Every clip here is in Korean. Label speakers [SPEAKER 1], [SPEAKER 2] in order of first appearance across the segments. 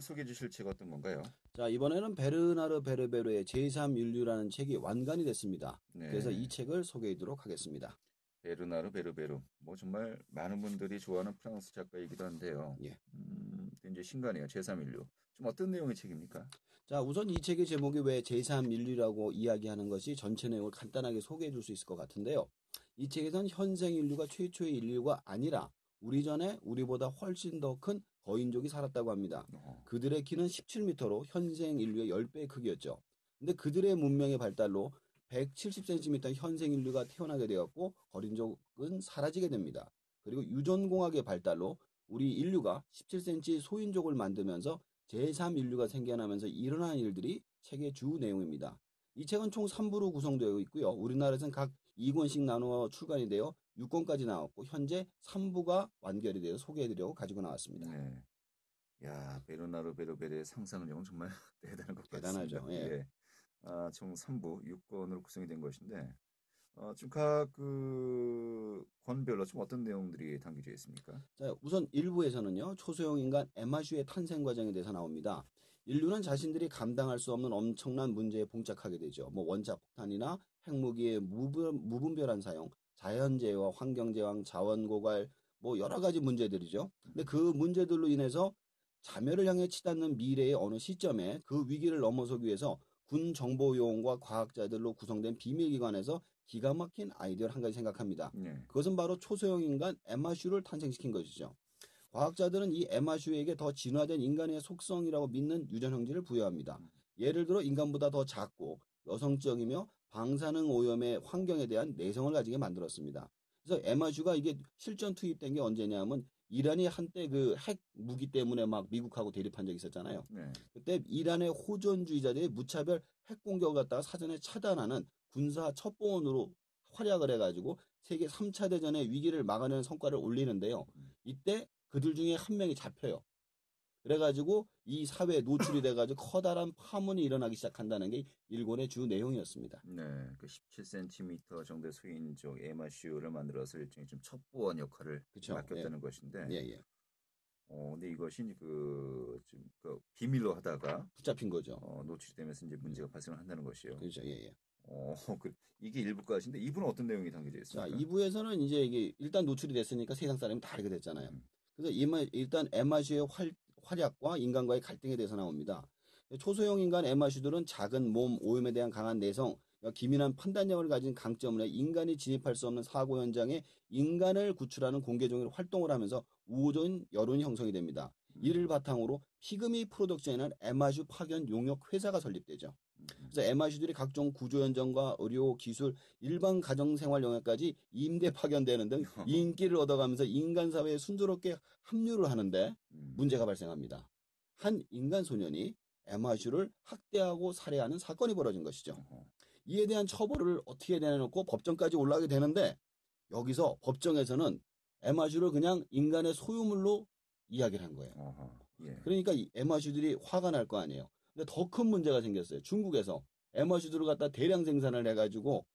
[SPEAKER 1] 소개해 주실 책 어떤 건가요?
[SPEAKER 2] 자, 이번에는 베르나르 베르베르의 제3인류라는 책이 완간이 됐습니다. 그래서 이
[SPEAKER 1] 네.
[SPEAKER 2] 책을 소개하도록 하겠습니다.
[SPEAKER 1] 베르나르 베르베르. 뭐 정말 많은 분들이 좋아하는 프랑스 작가이기도 한데요.
[SPEAKER 2] 예.
[SPEAKER 1] 이제 신간이에요. 제3인류. 좀 어떤 내용의 책입니까?
[SPEAKER 2] 자, 우선 이 책의 제목이 왜 제3인류라고 이야기하는 것이 전체 내용을 간단하게 소개해 줄 수 있을 것 같은데요. 이 책에서는 현생 인류가 최초의 인류가 아니라 우리 전에 우리보다 훨씬 더 큰 거인족이 살았다고 합니다.
[SPEAKER 1] 어,
[SPEAKER 2] 그들의 키는 17m로 현생 인류의 10배의 크기였죠. 근데 그들의 문명의 발달로 170cm 현생 인류가 태어나게 되었고 거인족은 사라지게 됩니다. 그리고 유전공학의 발달로 우리 인류가 17cm 소인족을 만들면서 제3인류가 생겨나면서 일어난 일들이 책의 주 내용입니다. 이 책은 총 3부로 구성되어 있고요. 우리나라에서는 각 2권씩 나누어 출간이 되어 6권까지 나왔고 현재 3부가 완결이 되어 소개해드리려고 가지고 나왔습니다.
[SPEAKER 1] 네. 야, 베르나르 베르베르의 상상력은 정말 대단한 것 같습니다.
[SPEAKER 2] 대단하죠. 예.
[SPEAKER 1] 예. 총 3부 6권으로 구성이 된 것인데, 좀 각 권별로 좀 어떤 내용들이 담겨져 있습니까?
[SPEAKER 2] 자, 우선 1부에서는요, 초소형 인간 에마슈의 탄생 과정에 대해서 나옵니다. 인류는 자신들이 감당할 수 없는 엄청난 문제에 봉착하게 되죠. 뭐 원자 폭탄이나 핵무기의 무분별한 사용, 자연재해, 환경재앙, 자원 고갈, 뭐 여러 가지 문제들이죠. 근데 그 문제들로 인해서 자멸을 향해 치닫는 미래의 어느 시점에 그 위기를 넘어서기 위해서 군 정보요원과 과학자들로 구성된 비밀기관에서 기가 막힌 아이디어를 한 가지 생각합니다.
[SPEAKER 1] 네.
[SPEAKER 2] 그것은 바로 초소형 인간 에마슈를 탄생시킨 것이죠. 과학자들은 이 에마슈에게 더 진화된 인간의 속성이라고 믿는 유전 형질을 부여합니다. 예를 들어 인간보다 더 작고 여성적이며 방사능 오염의 환경에 대한 내성을 가지게 만들었습니다. 그래서 에마슈가 이게 실전 투입된 게 언제냐면 이란이 한때 그 핵 무기 때문에 막 미국하고 대립한 적이 있었잖아요.
[SPEAKER 1] 네.
[SPEAKER 2] 그때 이란의 호전주의자들이 무차별 핵 공격을 갖다가 사전에 차단하는 군사 첩보원으로 활약을 해가지고 세계 3차 대전의 위기를 막아내는 성과를 올리는데요. 이때 그들 중에 한 명이 잡혀요. 그래가지고 이 사회에 노출이 돼가지고 커다란 파문이 일어나기 시작한다는 게 일본의 주 내용이었습니다.
[SPEAKER 1] 네, 그 17cm 정도의 소인종 에마슈를 만들어서 일종의 좀 첩보원 역할을
[SPEAKER 2] 그렇죠. 예,
[SPEAKER 1] 맡겼다는 것인데,
[SPEAKER 2] 예, 예.
[SPEAKER 1] 근데 이것이 이제 지금 비밀로 하다가
[SPEAKER 2] 붙잡힌 거죠.
[SPEAKER 1] 노출이 되면서 이제 문제가 발생을 한다는 것이요.
[SPEAKER 2] 그렇죠. 예, 예.
[SPEAKER 1] 이게 일부까지인데 2부는 어떤 내용이 담겨져
[SPEAKER 2] 자,
[SPEAKER 1] 있습니까?
[SPEAKER 2] 2부에서는 이제 이게 일단 노출이 됐으니까 세상 사람이 다 알게 됐잖아요.
[SPEAKER 1] 음,
[SPEAKER 2] 그래서 일단 에마슈의 활약과 인간과의 갈등에 대해서 나옵니다. 초소형 인간 에마슈들은 작은 몸, 오염에 대한 강한 내성, 기민한 판단력을 가진 강점을 해 인간이 진입할 수 없는 사고 현장에 인간을 구출하는 공개적인 활동을 하면서 우호적인 여론이 형성이 됩니다. 이를 바탕으로 피그미 프로덕션이라는 에마슈 파견 용역 회사가 설립되죠.
[SPEAKER 1] 음,
[SPEAKER 2] 그래서 에마슈들이 각종 구조 현장과 의료, 기술, 일반 가정생활 영역까지 임대 파견되는 등 인기를 얻어가면서 인간 사회에 순조롭게 합류를 하는데
[SPEAKER 1] 음,
[SPEAKER 2] 문제가 발생합니다. 한 인간 소년이 에마슈를 학대하고 살해하는 사건이 벌어진 것이죠.
[SPEAKER 1] 어허,
[SPEAKER 2] 이에 대한 처벌을 어떻게 내놓고 법정까지 올라가게 되는데 여기서 법정에서는 에마슈를 그냥 인간의 소유물로 이야기를 한 거예요.
[SPEAKER 1] 어허, 예.
[SPEAKER 2] 그러니까 이 에마슈들이 화가 날 거 아니에요. 근데 더 큰 문제가 생겼어요. 중국에서 에마슈들을 갖다 대량 생산을 해가지고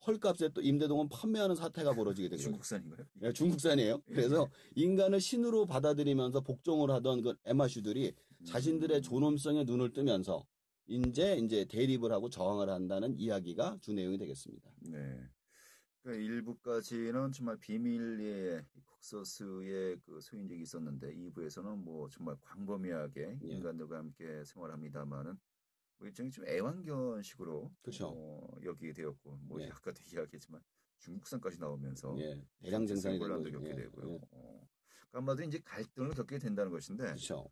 [SPEAKER 2] 헐값에 또 임대동원 판매하는 사태가 벌어지게 된 거죠.
[SPEAKER 1] 중국산인가요?
[SPEAKER 2] 예, 중국산이에요.
[SPEAKER 1] 예,
[SPEAKER 2] 그래서
[SPEAKER 1] 예.
[SPEAKER 2] 인간을 신으로 받아들이면서 복종을 하던 그 에마슈들이 자신들의
[SPEAKER 1] 음,
[SPEAKER 2] 존엄성에 눈을 뜨면서 이제 대립을 하고 저항을 한다는 이야기가 주 내용이 되겠습니다.
[SPEAKER 1] 네. 그러니까 일부까지는 정말 비밀리에 콕서스의 그 소인적이 있었는데 2부에서는 뭐 정말 광범위하게
[SPEAKER 2] 예,
[SPEAKER 1] 인간들과 함께 생활합니다마는 뭐 일종의 좀 애완견식으로
[SPEAKER 2] 그렇죠.
[SPEAKER 1] 여기게 되었고 뭐
[SPEAKER 2] 예,
[SPEAKER 1] 아까도 이야기했지만 중국산까지 나오면서
[SPEAKER 2] 예, 대량
[SPEAKER 1] 정체성
[SPEAKER 2] 생산이 된
[SPEAKER 1] 혼란도
[SPEAKER 2] 거죠.
[SPEAKER 1] 겪게
[SPEAKER 2] 예,
[SPEAKER 1] 되고요.
[SPEAKER 2] 예,
[SPEAKER 1] 그러니까 아마도 이제 갈등을 겪게 된다는 것인데
[SPEAKER 2] 그렇죠.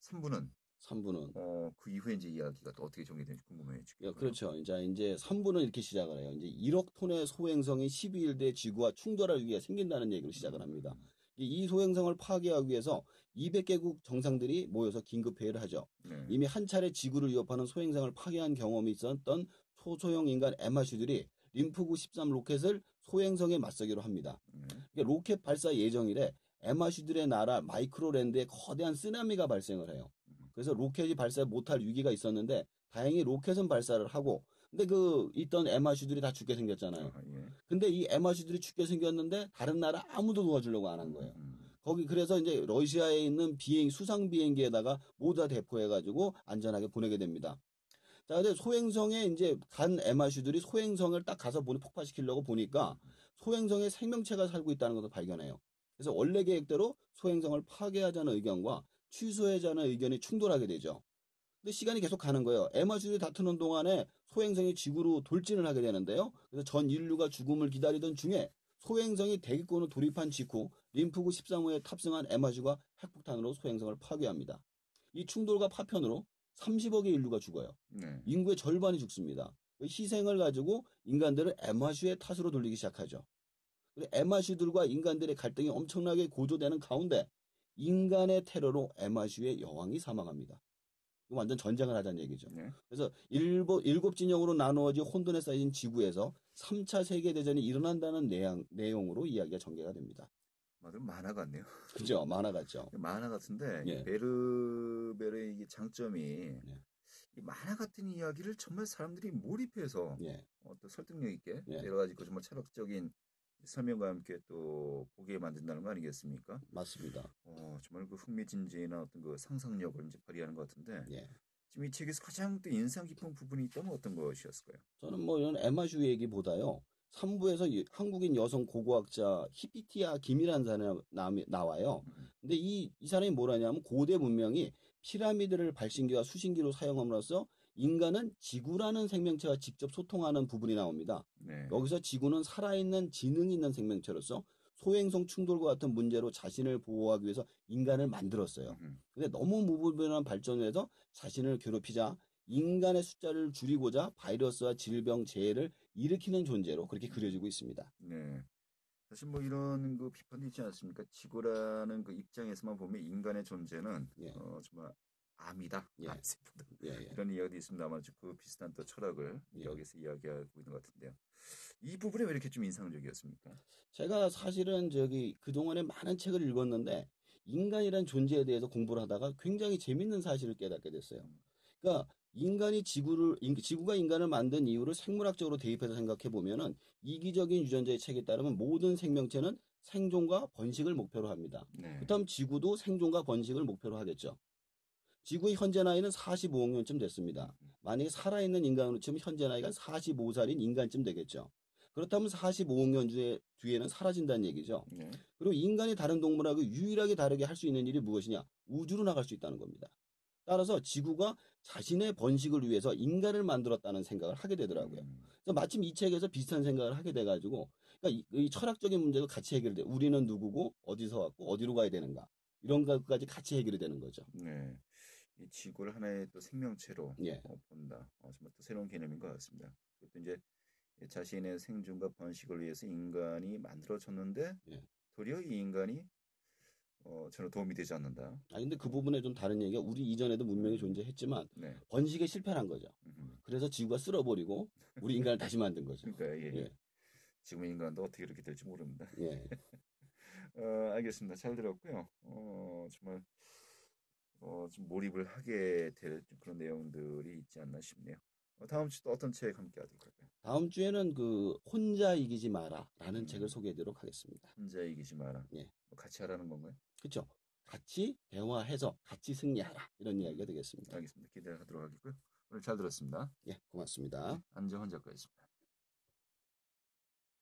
[SPEAKER 1] 3부는
[SPEAKER 2] 3부는
[SPEAKER 1] 그 이후에 이제 이야기가 또 어떻게 전개되는지 궁금해
[SPEAKER 2] 예,
[SPEAKER 1] 지겠고요.
[SPEAKER 2] 그렇죠. 이제 3부는 이렇게 시작을 해요. 이제 1억 톤의 소행성이 12일 대 지구와 충돌할 위기가 생긴다는 얘기로 시작을 합니다.
[SPEAKER 1] 음,
[SPEAKER 2] 이 소행성을 파괴하기 위해서 200개국 정상들이 모여서 긴급 회의를 하죠.
[SPEAKER 1] 네.
[SPEAKER 2] 이미 한 차례 지구를 위협하는 소행성을 파괴한 경험이 있었던 초소형 인간 에마슈들이 림프 93 로켓을 소행성에 맞서기로 합니다.
[SPEAKER 1] 네.
[SPEAKER 2] 이게 로켓 발사 예정일에 에마슈들의 나라 마이크로랜드에 거대한 쓰나미가 발생을 해요. 그래서 로켓이 발사 못할 위기가 있었는데 다행히 로켓은 발사를 하고 근데 그 있던 에마슈들이 다 죽게 생겼잖아요.
[SPEAKER 1] 아하, 예.
[SPEAKER 2] 근데 이 에마슈들이 죽게 생겼는데 다른 나라 아무도 도와주려고 안 한
[SPEAKER 1] 음,
[SPEAKER 2] 거예요.
[SPEAKER 1] 음,
[SPEAKER 2] 거기 그래서 이제 러시아에 있는 수상 비행기에다가 모두 다 대포해가지고 안전하게 보내게 됩니다. 자, 근데 소행성에 이제 간 에마슈들이 소행성을 딱 가서 폭파시키려고 보니까 소행성에 생명체가 살고 있다는 것을 발견해요. 그래서 원래 계획대로 소행성을 파괴하자는 의견과 취소하자는 의견이 충돌하게 되죠. 근데 시간이 계속 가는 거예요. 에마주들이 다투는 동안에 소행성이 지구로 돌진을 하게 되는데요. 그래서 전 인류가 죽음을 기다리던 중에 소행성이 대기권을 돌입한 직후 림프구 13호에 탑승한 에마주가 핵폭탄으로 소행성을 파괴합니다. 이 충돌과 파편으로 30억의 인류가 죽어요.
[SPEAKER 1] 네.
[SPEAKER 2] 인구의 절반이 죽습니다. 그 희생을 가지고 인간들을 에마주의 탓으로 돌리기 시작하죠. 에마주들과 인간들의 갈등이 엄청나게 고조되는 가운데 인간의 테러로 에마주의 여왕이 사망합니다. 완전 전쟁을 하자는 얘기죠.
[SPEAKER 1] 네.
[SPEAKER 2] 그래서 일곱 진영으로 나누어진 혼돈에 쌓인 지구에서 3차 세계대전이 일어난다는 내용으로 이야기가 전개가 됩니다.
[SPEAKER 1] 만화 같네요.
[SPEAKER 2] 그죠? 만화 같죠?
[SPEAKER 1] 만화 같은데
[SPEAKER 2] 예.
[SPEAKER 1] 베르베르의 이게 장점이
[SPEAKER 2] 예.
[SPEAKER 1] 이 만화 같은 이야기를 정말 사람들이 몰입해서
[SPEAKER 2] 예.
[SPEAKER 1] 또 설득력 있게
[SPEAKER 2] 예.
[SPEAKER 1] 여러 가지 그 정말 철학적인 설명과 함께 또 보게 만든다는 거 아니겠습니까?
[SPEAKER 2] 맞습니다.
[SPEAKER 1] 정말 그 흥미진진한 어떤 그 상상력을 이제 발휘하는 것 같은데
[SPEAKER 2] 예.
[SPEAKER 1] 지금 이 책에서 가장 또 인상 깊은 부분이 있다면 어떤 것이었을까요?
[SPEAKER 2] 저는 뭐 이런 에마주 얘기보다요. 3부에서 한국인 여성 고고학자 히피티아 김이라는 사람이 나와요. 근데 이 사람이 뭐라냐면 고대 문명이 피라미드를 발신기와 수신기로 사용함으로써 인간은 지구라는 생명체와 직접 소통하는 부분이 나옵니다.
[SPEAKER 1] 네.
[SPEAKER 2] 여기서 지구는 살아있는 지능 있는 생명체로서 소행성 충돌과 같은 문제로 자신을 보호하기 위해서 인간을 만들었어요. 근데 너무 무분별한 발전을 해서 자신을 괴롭히자 인간의 숫자를 줄이고자 바이러스와 질병, 재해를 일으키는 존재로 그렇게 그려지고 있습니다.
[SPEAKER 1] 네. 사실 뭐 이런 그 비판도 있지 않습니까? 지구라는 그 입장에서만 보면 인간의 존재는
[SPEAKER 2] 예.
[SPEAKER 1] 정말 암이다,
[SPEAKER 2] 예.
[SPEAKER 1] 암세포다
[SPEAKER 2] 예, 예.
[SPEAKER 1] 이런 이야기도 있습니다만 그 비슷한 또 철학을
[SPEAKER 2] 예.
[SPEAKER 1] 여기서 이야기하고 있는 것 같은데요. 이 부분이 왜 이렇게 좀 인상적이었습니까?
[SPEAKER 2] 제가 사실은 그동안에 많은 책을 읽었는데 인간이란 존재에 대해서 공부를 하다가 굉장히 재밌는 사실을 깨닫게 됐어요. 그러니까 지구가 인간을 만든 이유를 생물학적으로 대입해서 생각해 보면은 이기적인 유전자의 책에 따르면 모든 생명체는 생존과 번식을 목표로 합니다.
[SPEAKER 1] 네.
[SPEAKER 2] 그렇다면 지구도 생존과 번식을 목표로 하겠죠. 지구의 현재 나이는 45억 년쯤 됐습니다. 만약에 살아있는 인간으로 치면 현재 나이가 45살인 인간쯤 되겠죠. 그렇다면 45억 년 뒤에는 사라진다는 얘기죠.
[SPEAKER 1] 네.
[SPEAKER 2] 그리고 인간이 다른 동물하고 유일하게 다르게 할 수 있는 일이 무엇이냐? 우주로 나갈 수 있다는 겁니다. 따라서 지구가 자신의 번식을 위해서 인간을 만들었다는 생각을 하게 되더라고요. 그래서 마침 이 책에서 비슷한 생각을 하게 돼가지고, 그러니까 이 철학적인 문제도 같이 해결돼. 우리는 누구고, 어디서 왔고, 어디로 가야 되는가. 이런 것까지 같이 해결이 되는 거죠.
[SPEAKER 1] 네. 이 지구를 하나의 또 생명체로
[SPEAKER 2] 예.
[SPEAKER 1] 본다. 정말 또 새로운 개념인 것 같습니다. 그것도 이제 자신의 생존과 번식을 위해서 인간이 만들어졌는데
[SPEAKER 2] 예.
[SPEAKER 1] 도리어 이 인간이 전혀 도움이 되지 않는다.
[SPEAKER 2] 근데 그 부분에 좀 다른 얘기가 우리 이전에도 문명이 존재했지만
[SPEAKER 1] 네.
[SPEAKER 2] 번식에 실패를 한 거죠. 그래서 지구가 쓸어버리고 우리 인간을 다시 만든 거죠.
[SPEAKER 1] 그러니까 예.
[SPEAKER 2] 예.
[SPEAKER 1] 지금 인간도 어떻게 이렇게 될지 모릅니다.
[SPEAKER 2] 예.
[SPEAKER 1] 알겠습니다. 잘 들었고요. 정말 좀 몰입을 하게 될 그런 내용들이 있지 않나 싶네요. 다음 주 또 어떤 책 함께 하도록 할까요?
[SPEAKER 2] 다음 주에는 그 혼자 이기지 마라라는 책을 소개해드리도록 하겠습니다.
[SPEAKER 1] 혼자 이기지 마라.
[SPEAKER 2] 예.
[SPEAKER 1] 뭐 같이 하라는 건가요?
[SPEAKER 2] 그렇죠. 같이 대화해서 같이 승리하라 이런 이야기가 되겠습니다.
[SPEAKER 1] 알겠습니다. 기대하도록 하겠고요. 오늘 잘 들었습니다.
[SPEAKER 2] 예, 고맙습니다.
[SPEAKER 1] 안정환 작가였습니다.